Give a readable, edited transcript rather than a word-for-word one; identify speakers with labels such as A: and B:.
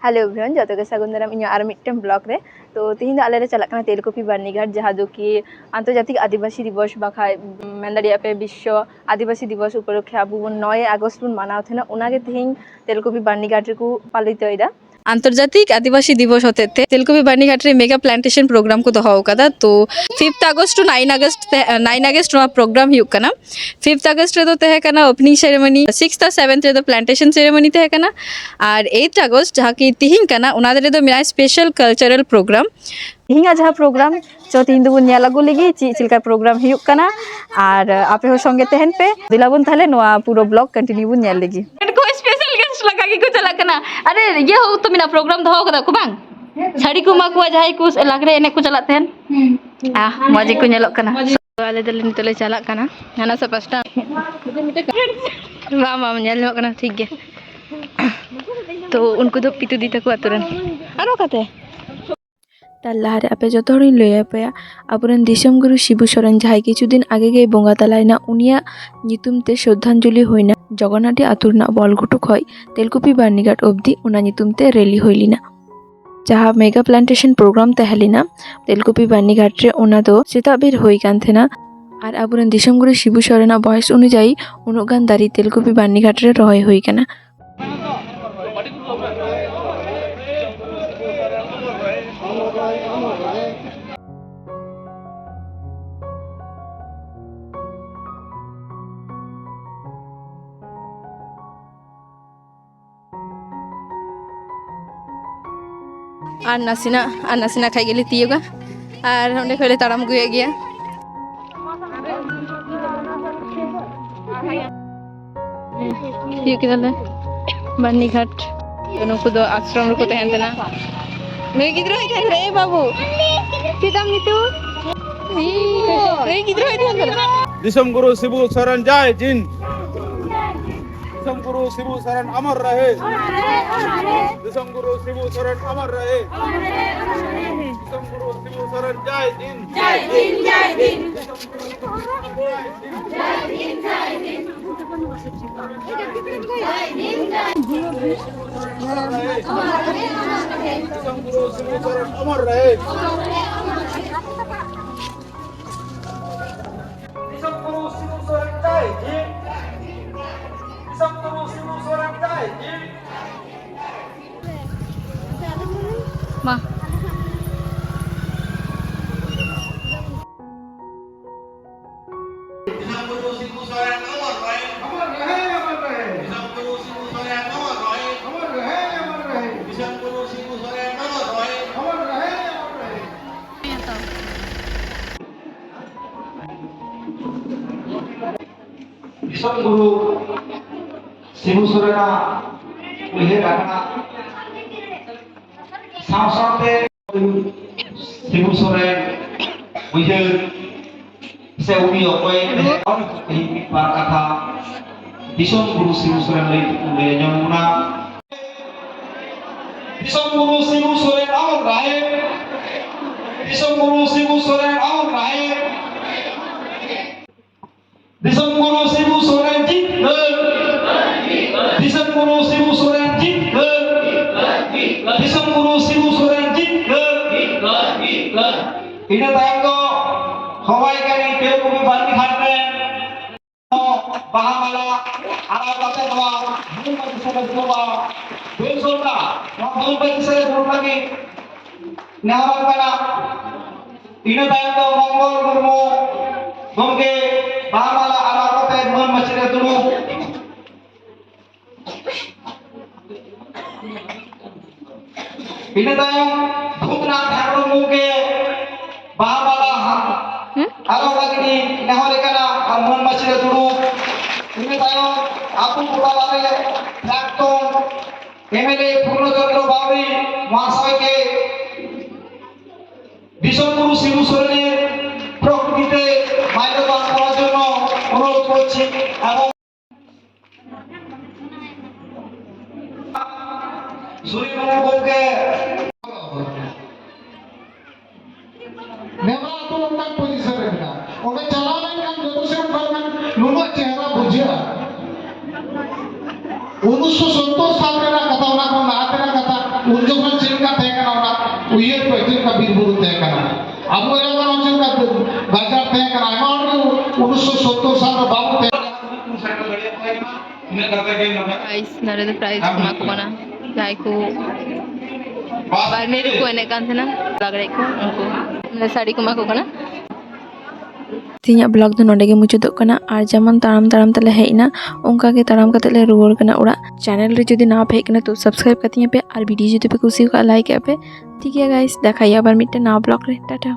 A: Hello everyone जो के सागुन दाराम इन और मिट्टन ब्लॉग रे तो तीन आले रे चला तेलकुपी बार्नीघाट जहाँ दो कि आंतर्जातिक आदिवासी दिवस बाखा मेन दाड़िया पे विश्व आदिवासी दिवस उपलक्षे अब 9 আগস্ট बन मानाव थे उनागे तीन तेलकुपी बार्नीघाट को पालित होइदा आंतर्जातिक आदिवासी दिवस होते थे तेलकुपी बार्नीघाट रे मेगा प्लांटेशन प्रोग्राम को दोहो कदा तो 5 আগস্ট to 9 আগস্ট नोआ प्रोग्राम हुयुग कना 5 আগস্ট रे दो तहे कना ओपनिंग सेरेमनी 6 और 7 रे दो प्लांटेशन सेरेमनी तहे कना और 8 আগস্ট जहाँ की तिहिं कना उनादे रे दो मिना स्पेशल कल्चरल प्रोग्राम हिंगा जहाँ प्रोग्राम जो तीन दो बुन लागू लगी चिलका प्रोग्राम हुयुग कना और आपे हो संगे तहन पे दिलाबुन ताहले नोआ पूरा ब्लॉग कंटिन्यू बुन नेल लगी स्पेशल गेस्ट लगा के को चला कना अरे ये हो तो मिना प्रोग्राम दहो कदा को बांग साड़ी को मा को जाय को लागरे एने को चला तहन मजे को नेलक कना आले दले नितले चला कना हाना से पास्टा वा मा नेल कना ठीक गे तो उनको दो पितु दी तको अतरन आरो काते तार लहारे आपे जो हड़िन लई पे आबोरेन दिसम गुरु शिबू सोरेन जहां किछुदिन आगे गे बोंगा तालायना उनिया नितुम ते श्रद्धांजलि होइना जगन्नाथी आतुरना बलघुटु खय तेलकुपी बार्नीघाट अब्दि उना नितुम ते रेली होइलिना जहाँ मेगा प्लांटेशन प्रोग्राम तहलिना तेलकुपी बार्नीघाट रे उना दो सेता बेर होई कान थेना और आबोरेन दिसम गुरु शिबू सोरेना बयस अनुयायी उनुक गान दारी तेलकुपी बार्नीघाट रे रहय होई काना और नासिना खाई गेली तीयोगा और हमने खोले ताराम गुए गया ये किधर है बार्नीघाट दोनों को दो आश्रम को तहन देना मैं किधर है रे बाबू सीताम नीतू मैं किधर है ध्यान
B: दिसम गुरु शिबू सोरेन जय जिन दिसम गुरु शिबू सोरेन अमर रहे दिसम गुरु शिबू सोरेन अमर रहे दिसम गुरु शिबू सोरेन जय जिन जय जिन जय जिन जय जिन जय जिन दिसम गुरु शिबू सोरेन अमर रहे दिसम गुरु शिबू सोरेन जय जिन दिसम गुरु शिबू सोरेन जय जिन
A: मां
C: दिसम गुरु शिबू सोरेन उहे राखना सावसाते शिबू सोरेन उहे से उनी अकोय और बार कथा दिसम गुरु शिबू सोरेन ले जमुना दिसम गुरु शिबू सोरेन अमर रहे दिसम गुरु शिबू सोरेन अमर रहे दिसम गुरु शिबू सोरेन जीत दिसम गुरु शिबू सोरेन जीत दिसम गुरु शिबू सोरेन जीत ina tayang ko hawai kani तेलकुपी बार्नीघाट में बाहामाला आरावते दवा भूल मत से दवा बेल सोना भूल मत से रोटा की नेहरा कना ina tayang ko मंगल मुर्मू गमके बाहामाला आरावते भूल मत से दुनु ina tayang भूतनाथ ठाकुर मुके बाहामाला आरो लगनी नेहरे कना और मन मछले दुनु ina tayang आपु पुरालारे प्राक्तन एमएलए पूर्णचंद्र बावरी महाशय के दिसम गुरु शिबू सोरेনের প্রকৃতিতে মাল্যদান করার জন্য অনুরোধ করছি এবং সুরিমঙ্গলকে
D: नेवा तो उनका पोजीशन रहना उन्हें चलाने का जो से उनका लुना चेहरा बुझिया 1970 साल का कथा ना को नातेरा कथा ᱠᱚ ᱛᱟᱦᱮᱸ ᱠᱟᱱᱟ ᱟᱵᱚ ᱮᱞᱟᱠᱟ ᱚᱱᱪᱚᱞ ᱠᱟ ᱜᱟᱡᱟᱲ ᱛᱟᱦᱮᱸ ᱠᱟᱱᱟ ᱟᱭᱢᱟ ᱦᱚᱲ ᱜᱮ 1970 ᱥᱟᱞ ᱨᱮ ᱵᱟᱵᱚ ᱛᱟᱦᱮᱸ
A: प्राइस नरे दो प्राइस एमा को बना जाय को बारने को एने कान थेना लागरे को उनको माने साड़ी को मा को कना तिया ब्लॉग दो नोडे गे मुचादोग कना आर जेमन ताराम ताराम तले हेइना उनका के ताराम कते ले रुवार कना ओड़ा चैनल रे जदि ना पे कना तो सब्सक्राइब कतिया पे और वीडियो जदि पे खुशी का लाइक पे ठीक है गाइस देखाई आबार मिटे ना ब्लॉग रे टाटा।